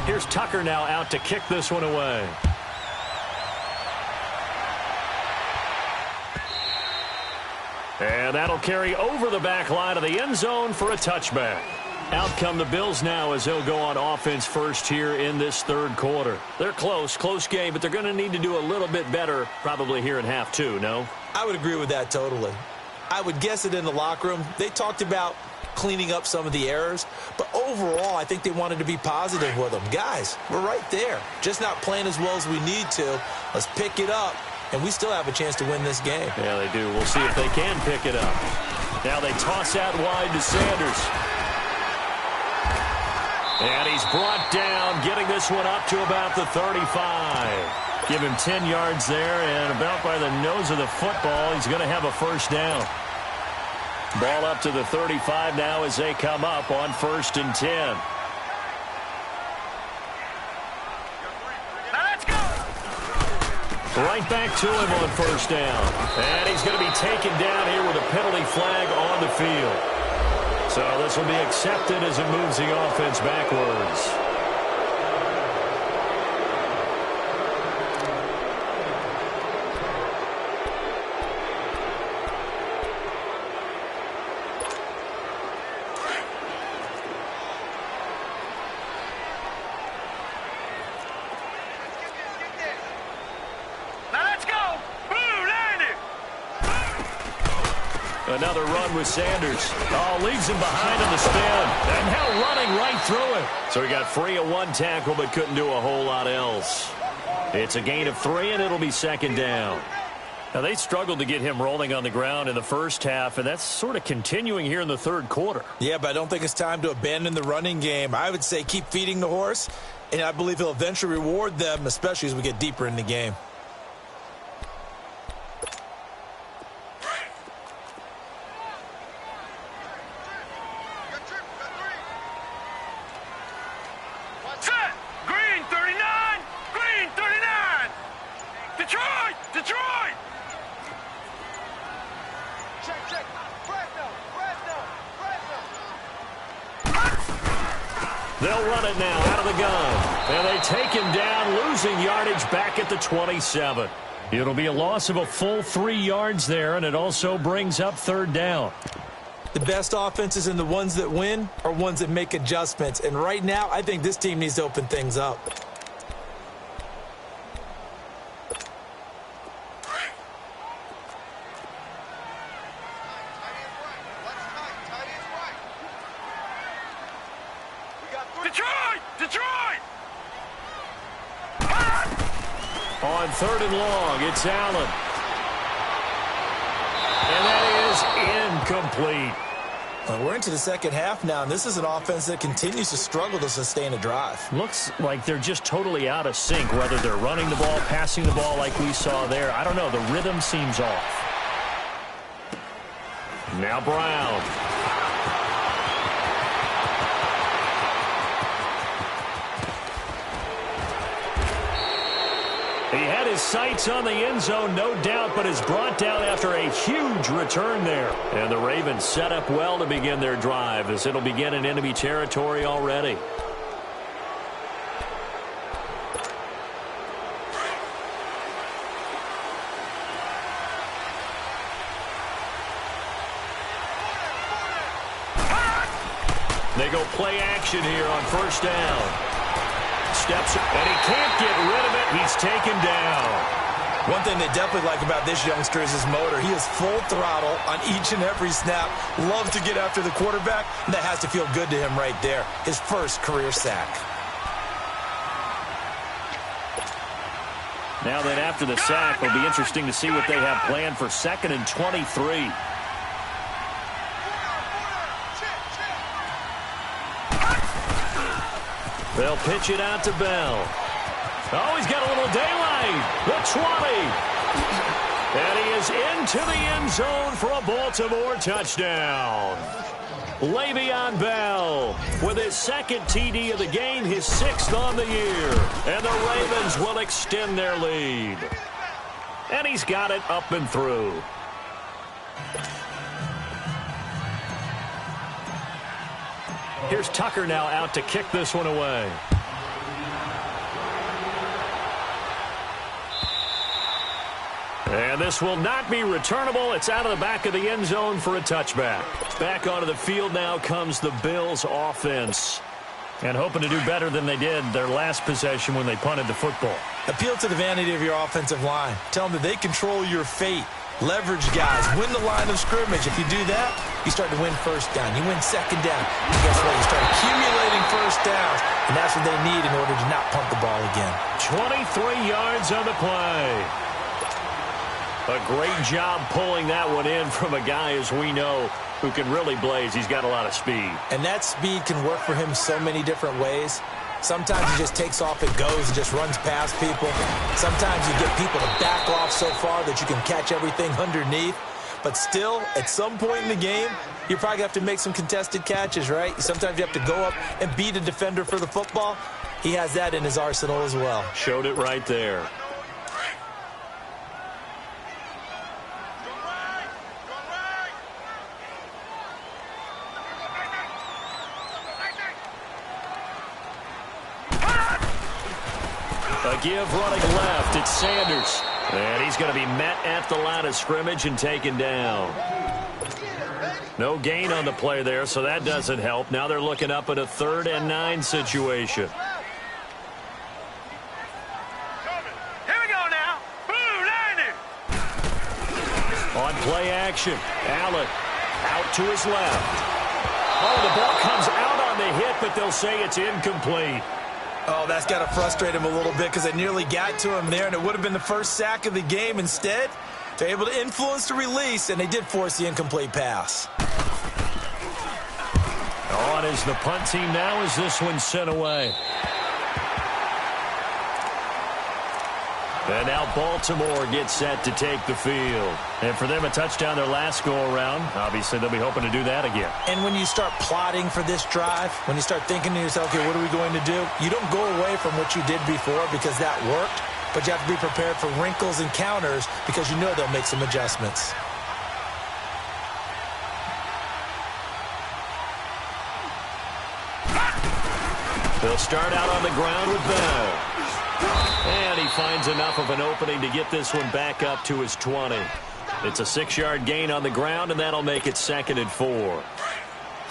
Here's Tucker now out to kick this one away. And that'll carry over the back line of the end zone for a touchback. Out come the Bills now as they'll go on offense first here in this third quarter. They're close game, but they're going to need to do a little bit better probably here in half two, no? I would agree with that totally. I would guess it in the locker room. They talked about cleaning up some of the errors, but overall I think they wanted to be positive with them. Guys, we're right there. Just not playing as well as we need to. Let's pick it up, and we still have a chance to win this game. Yeah, they do. We'll see if they can pick it up. Now they toss out wide to Sanders. And he's brought down, getting this one up to about the 35. Give him 10 yards there, and about by the nose of the football, he's going to have a first down. Ball up to the 35 now as they come up on 1st and 10. Now let's go. Right back to him on 1st down. And he's going to be taken down here with a penalty flag on the field. So this will be accepted as it moves the offense backwards. Another run with Sanders. Oh, leaves him behind in the spin. And now running right through it. So he got free of one tackle but couldn't do a whole lot else. It's a gain of 3, and it'll be 2nd down. Now, they struggled to get him rolling on the ground in the first half, and that's sort of continuing here in the third quarter. Yeah, but I don't think it's time to abandon the running game. I would say keep feeding the horse, and I believe he'll eventually reward them, especially as we get deeper in the game. They'll run it now out of the gun. And they take him down, losing yardage back at the 27. It'll be a loss of a full 3 yards there, and it also brings up 3rd down. The best offenses and the ones that win are ones that make adjustments. And right now, I think this team needs to open things up. On 3rd and long, it's Allen. And that is incomplete. Well, we're into the second half now, and this is an offense that continues to struggle to sustain a drive. Looks like they're just totally out of sync, whether they're running the ball, passing the ball like we saw there. I don't know. The rhythm seems off. Now Brown. He had his sights on the end zone, no doubt, but is brought down after a huge return there. And the Ravens set up well to begin their drive as it'll begin in enemy territory already. They go play action here on 1st down. Steps, and he can't get rid of it. He's taken down. One thing they definitely like about this youngster is his motor. He is full throttle on each and every snap. Loves to get after the quarterback, and that has to feel good to him right there. His first career sack. Now then, after the sack, it'll be interesting to see what they have planned for 2nd and 23. They'll pitch it out to Bell. Oh, he's got a little daylight. The 20. And he is into the end zone for a Baltimore touchdown. Le'Veon Bell with his 2nd TD of the game, his 6th on the year. And the Ravens will extend their lead. And he's got it up and through. Here's Tucker now out to kick this one away. And this will not be returnable. It's out of the back of the end zone for a touchback. Back onto the field now comes the Bills offense. And hoping to do better than they did their last possession when they punted the football. Appeal to the vanity of your offensive line. Tell them that they control your fate. Leverage guys. Win the line of scrimmage. If you do that, you start to win first down. You win second down. And guess what? You start accumulating first downs. And that's what they need in order to not punt the ball again. 23 yards on the play. A great job pulling that one in from a guy, as we know, who can really blaze. He's got a lot of speed. And that speed can work for him so many different ways. Sometimes he just takes off and goes and just runs past people. Sometimes you get people to back off so far that you can catch everything underneath. But still, at some point in the game, you're probably going to have to make some contested catches, right? Sometimes you have to go up and beat a defender for the football. He has that in his arsenal as well. Showed it right there. A give running left. It's Sanders. And he's going to be met at the line of scrimmage and taken down. No gain on the play there, so that doesn't help. Now they're looking up at a 3rd and 9 situation. Here we go now. Boo, landing. On play action, Allen out to his left. Oh, the ball comes out on the hit, but they'll say it's incomplete. Oh, that's got to frustrate him a little bit because they nearly got to him there, and it would have been the first sack of the game. Instead, they're able to influence the release, and they did force the incomplete pass. On is the punt team now as this one's sent away. And now Baltimore gets set to take the field. And for them, a touchdown their last go-around. Obviously, they'll be hoping to do that again. And when you start plotting for this drive, when you start thinking to yourself, okay, what are we going to do? You don't go away from what you did before because that worked, but you have to be prepared for wrinkles and counters because you know they'll make some adjustments. They'll start out on the ground with Bell. And he finds enough of an opening to get this one back up to his 20. It's a 6-yard gain on the ground, and that'll make it 2nd and 4.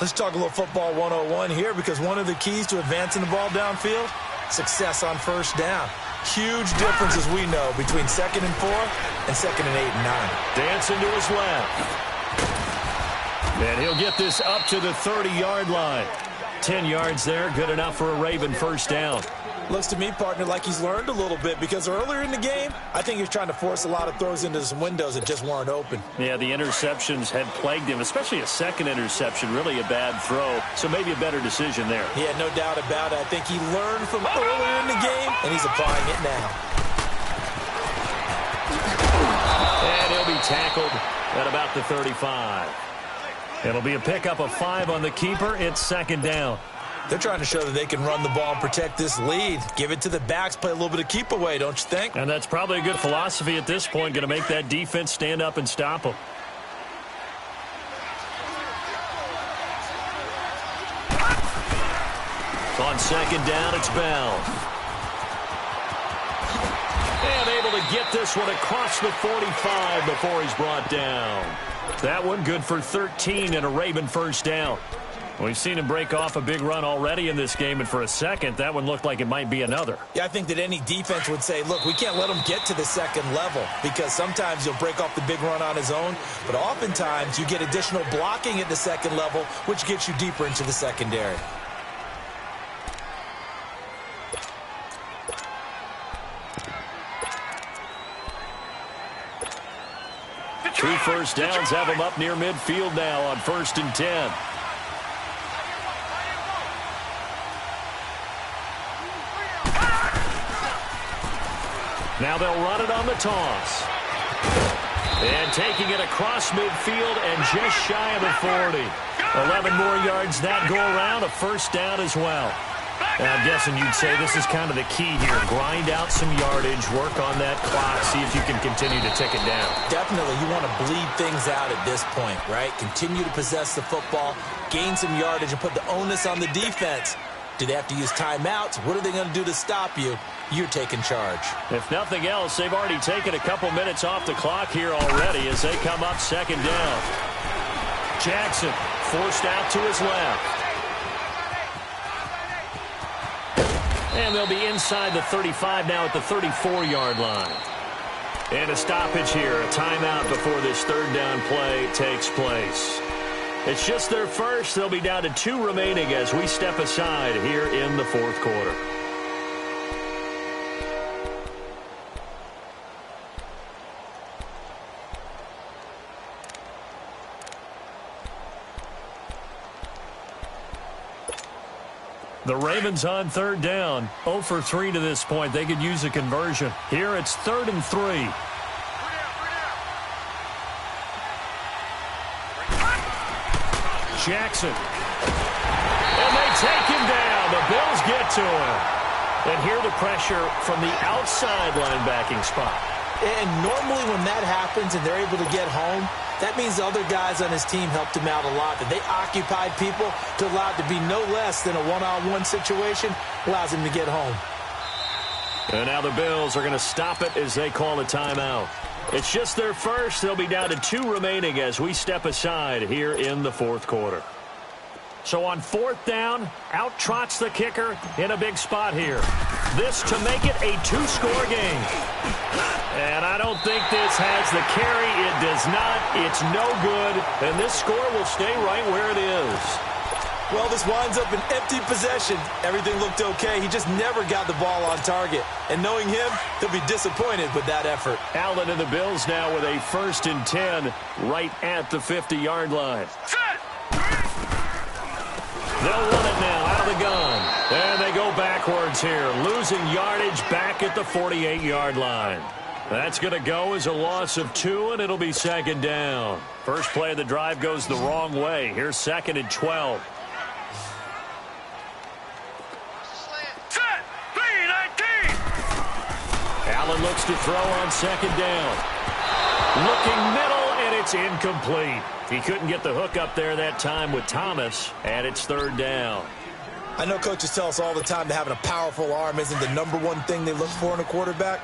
Let's talk a little football 101 here because one of the keys to advancing the ball downfield, success on first down. Huge difference, as we know, between 2nd and 4 and 2nd and 8 and 9. Dancing to his left. And he'll get this up to the 30-yard line. 10 yards there, good enough for a Raven first down. Looks to me, partner, like he's learned a little bit because earlier in the game, I think he was trying to force a lot of throws into some windows that just weren't open. Yeah, the interceptions had plagued him, especially a second interception, really a bad throw. So maybe a better decision there. Yeah, no doubt about it. I think he learned from earlier in the game, and he's applying it now. And he'll be tackled at about the 35. It'll be a pickup of 5 on the keeper. It's 2nd down. They're trying to show that they can run the ball and protect this lead. Give it to the backs, play a little bit of keep away, don't you think? And that's probably a good philosophy at this point, going to make that defense stand up and stop them. On 2nd down, it's Bell. And able to get this one across the 45 before he's brought down. That one good for 13 and a Raven first down. We've seen him break off a big run already in this game, and for a second, that one looked like it might be another. Yeah, I think that any defense would say, look, we can't let him get to the 2nd level because sometimes he'll break off the big run on his own, but oftentimes you get additional blocking at the 2nd level, which gets you deeper into the secondary. Two first downs have him up near midfield now on 1st and 10. Now they'll run it on the toss. And taking it across midfield and just shy of the 40. 11 more yards that go around, a first down as well. And I'm guessing you'd say this is kind of the key here. Grind out some yardage, work on that clock, see if you can continue to tick it down. Definitely, you want to bleed things out at this point, right? Continue to possess the football, gain some yardage, and put the onus on the defense Do they have to use timeouts? What are they going to do to stop you? You're taking charge. If nothing else, they've already taken a couple minutes off the clock here already as they come up second down. Jackson forced out to his left. And they'll be inside the 35 now at the 34-yard line. And a stoppage here, a timeout before this third down play takes place. It's just their first. They'll be down to 2 remaining as we step aside here in the fourth quarter. The Ravens on third down. 0 for 3 to this point. They could use a conversion. Here it's 3rd and 3. Jackson. And they take him down. The Bills get to him. And here the pressure from the outside linebacking spot. And normally when that happens and they're able to get home, that means the other guys on his team helped him out a lot. That they occupied people to allow it to be no less than a one-on-one situation, allows him to get home. And now the Bills are going to stop it as they call a timeout. It's just their first. They'll be down to 2 remaining as we step aside here in the fourth quarter. So on 4th down, out trots the kicker in a big spot here. This to make it a 2-score game. And I don't think this has the carry. It does not. It's no good. And this score will stay right where it is. Well, this winds up an empty possession. Everything looked okay. He just never got the ball on target. And knowing him, he'll be disappointed with that effort. Allen and the Bills now with a 1st and 10 right at the 50-yard line. They'll run it now out of the gun. And they go backwards here, losing yardage back at the 48-yard line. That's going to go as a loss of 2, and it'll be 2nd down. First play of the drive goes the wrong way. Here's 2nd and 12. Allen looks to throw on 2nd down. Looking middle, and it's incomplete. He couldn't get the hook up there that time with Thomas, and it's 3rd down. I know coaches tell us all the time that having a powerful arm isn't the #1 thing they look for in a quarterback.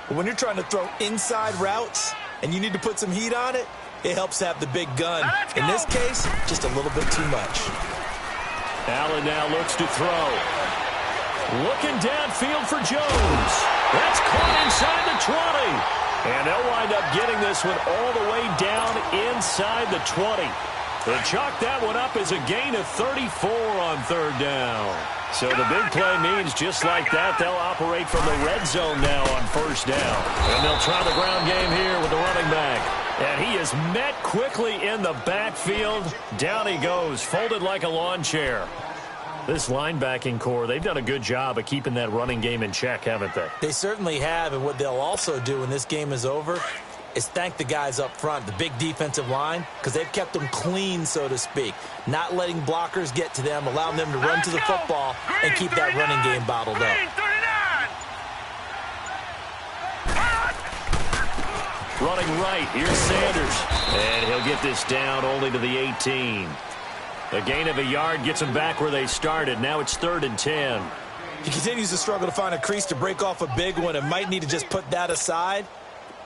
But when you're trying to throw inside routes and you need to put some heat on it, it helps to have the big gun. In this case, just a little bit too much. Allen now looks to throw. Looking downfield for Jones. That's caught inside the 20. And they'll wind up getting this one all the way down inside the 20. They chalk that one up as a gain of 34 on 3rd down. So the big play means just like that, they'll operate from the red zone now on 1st down. And they'll try the ground game here with the running back. And he is met quickly in the backfield. Down he goes, folded like a lawn chair. This linebacking core, they've done a good job of keeping that running game in check, haven't they? They certainly have, and what they'll also do when this game is over is thank the guys up front, the big defensive line, because they've kept them clean, so to speak. Not letting blockers get to them, allowing them to run to the football and keep that running game bottled up. Running right, here's Sanders. And he'll get this down only to the 18. A gain of a yard gets them back where they started. Now it's 3rd and 10. He continues to struggle to find a crease to break off a big one and might need to just put that aside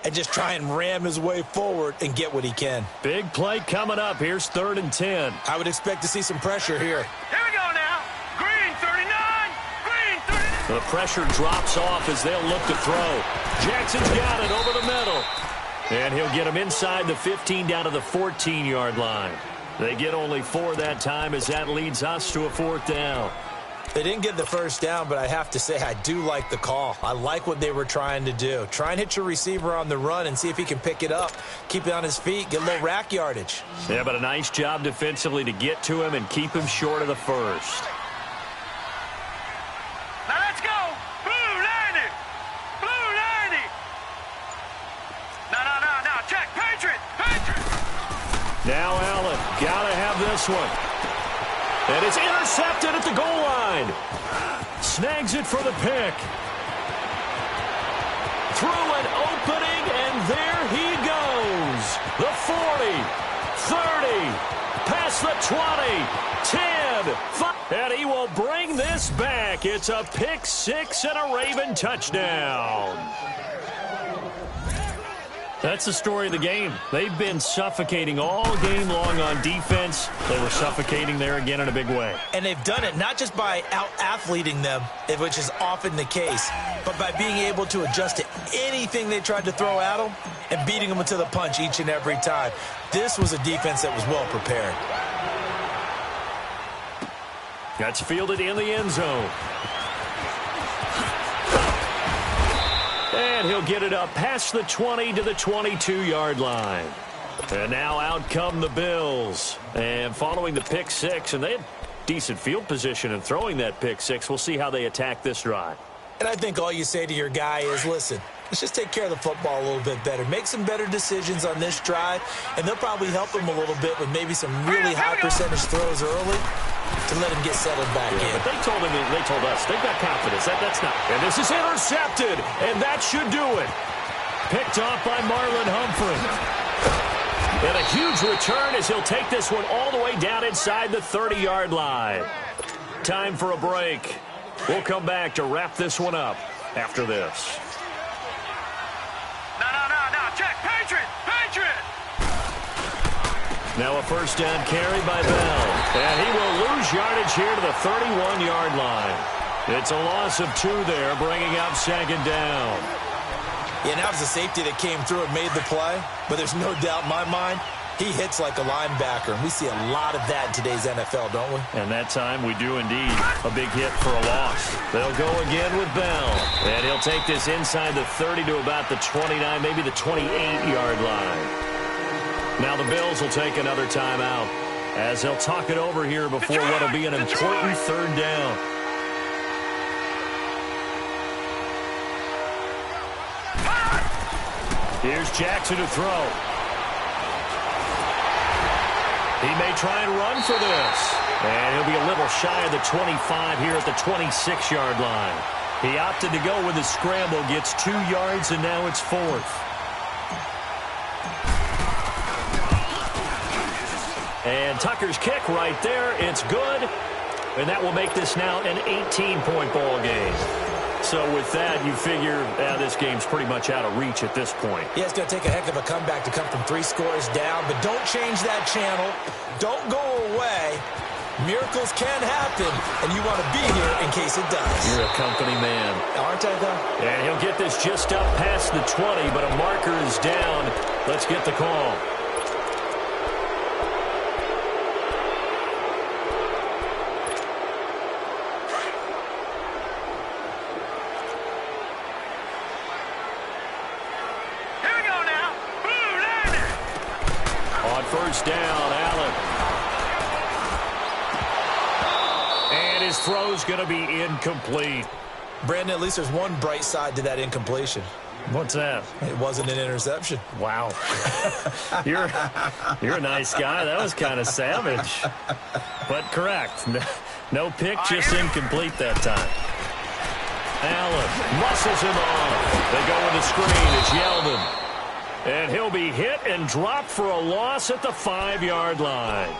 and just try and ram his way forward and get what he can. Big play coming up. Here's 3rd and 10. I would expect to see some pressure here. Here we go now. Green 39. Green 39. The pressure drops off as they'll look to throw. Jackson's got it over the middle. And he'll get him inside the 15 down to the 14-yard line. They get only 4 that time as that leads us to a 4th down. They didn't get the 1st down, but I have to say I do like the call. I like what they were trying to do. Try and hit your receiver on the run and see if he can pick it up. Keep it on his feet, get a little rack yardage. Yeah, but a nice job defensively to get to him and keep him short of the 1st. Now let's go. Blue 90. Blue 90. No. Check. Patriot. Now Allen, gotta have this one. And it's intercepted at the goal line. Snags it for the pick. Through an opening, and there he goes. The 40, 30, past the 20, 10, 5. And he will bring this back. It's a pick six and a Raven touchdown. That's the story of the game. They've been suffocating all game long on defense. They were suffocating there again in a big way. And they've done it not just by out-athleting them, which is often the case, but by being able to adjust to anything they tried to throw at them and beating them to the punch each and every time. This was a defense that was well prepared. That's fielded in the end zone. And he'll get it up past the 20 to the 22-yard line. And now out come the Bills. And following the pick six, and they had decent field position in throwing that pick six. We'll see how they attack this drive. And I think all you say to your guy is, listen, let's just take care of the football a little bit better. Make some better decisions on this drive, and they'll probably help him a little bit with maybe some really high percentage throws early to let him get settled back in. But they told us, they've got confidence. That's not. And this is intercepted, and that should do it. Picked off by Marlon Humphrey. And a huge return as he'll take this one all the way down inside the 30-yard line. Time for a break. We'll come back to wrap this one up after this. No. Check. Patriot. Now a first down carry by Bell. And he will lose yardage here to the 31-yard line. It's a loss of 2 there, bringing up second down. Yeah, now it's the safety that came through and made the play. But there's no doubt in my mind, he hits like a linebacker. And we see a lot of that in today's NFL, don't we? And that time we do indeed. A big hit for a loss. They'll go again with Bell. And he'll take this inside the 30 to about the 29, maybe the 28-yard line. Now the Bills will take another timeout as they'll talk it over here before what will be an important third down. Here's Jackson to throw. He may try and run for this. And he'll be a little shy of the 25 here at the 26-yard line. He opted to go with the scramble, gets 2 yards, and now it's 4th. And Tucker's kick right there. It's good. And that will make this now an 18-point ball game. So with that, you figure this game's pretty much out of reach at this point. Yeah, it's going to take a heck of a comeback to come from 3 scores down. But don't change that channel. Don't go away. Miracles can happen, and you want to be here in case it does. You're a company man. Aren't I, though? And he'll get this just up past the 20, but a marker is down. Let's get the call. First down, Allen. And his throw's going to be incomplete. Brandon, at least there's one bright side to that incompletion. What's that? It wasn't an interception. Wow. You're a nice guy. That was kind of savage. But correct. No pick, just incomplete that time. Allen muscles him off. They go with the screen. It's Yeldon. And he'll be hit and dropped for a loss at the 5-yard line.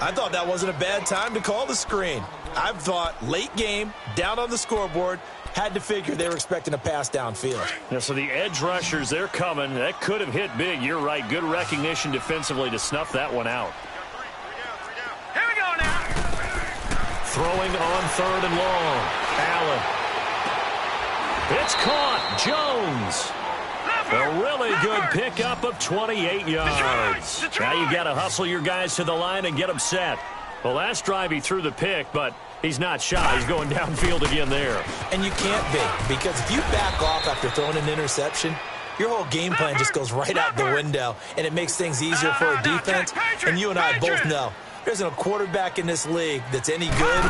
I thought that wasn't a bad time to call the screen. I thought late game, down on the scoreboard, had to figure they were expecting a pass downfield. Yeah, so the edge rushers, they're coming. That could have hit big. You're right. Good recognition defensively to snuff that one out. Here we go now. Throwing on 3rd and long. Allen. It's caught. Jones. A really good pickup of 28 yards. Now you got to hustle your guys to the line and get them set. Well, last drive he threw the pick, but he's not shy. He's going downfield again there. And you can't be, because if you back off after throwing an interception, your whole game plan just goes right out the window, and it makes things easier for a defense. And you and I both know there isn't a quarterback in this league that's any good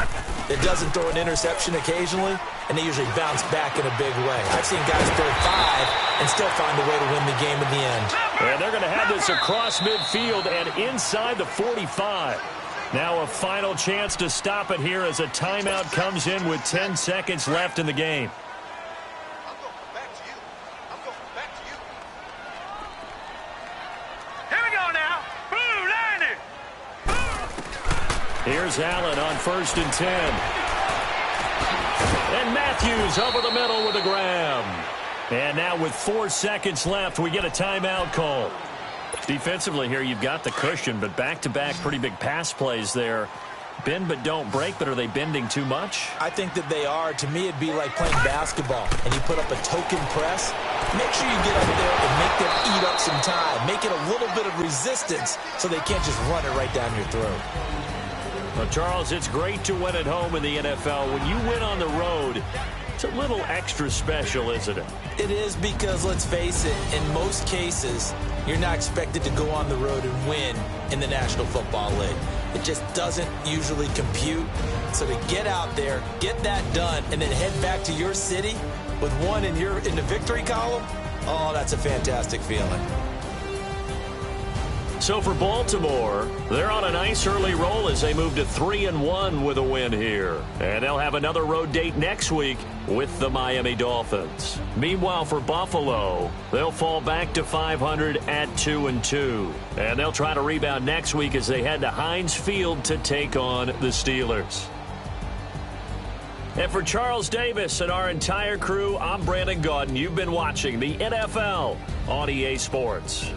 that doesn't throw an interception occasionally, and they usually bounce back in a big way. I've seen guys throw 5 and still find a way to win the game in the end. And they're going to have this across midfield and inside the 45. Now a final chance to stop it here as a timeout comes in with 10 seconds left in the game. Here's Allen on 1st and 10. And Matthews over the middle with a grab. And now with 4 seconds left, we get a timeout call. Defensively here, you've got the cushion, but back-to-back pretty big pass plays there. Bend but don't break, but are they bending too much? I think that they are. To me, it'd be like playing basketball, and you put up a token press. Make sure you get up there and make them eat up some time. Make it a little bit of resistance so they can't just run it right down your throat. Well, Charles, it's great to win at home in the NFL. When you win on the road, it's a little extra special, isn't it? It is because, let's face it, in most cases, you're not expected to go on the road and win in the National Football League. It just doesn't usually compute. So to get out there, get that done, and then head back to your city with one in the victory column, oh, that's a fantastic feeling. So for Baltimore, they're on a nice early roll as they move to 3-1 with a win here. And they'll have another road date next week with the Miami Dolphins. Meanwhile, for Buffalo, they'll fall back to 500 at 2-2. And they'll try to rebound next week as they head to Heinz Field to take on the Steelers. And for Charles Davis and our entire crew, I'm Brandon Gaudin. You've been watching the NFL on EA Sports.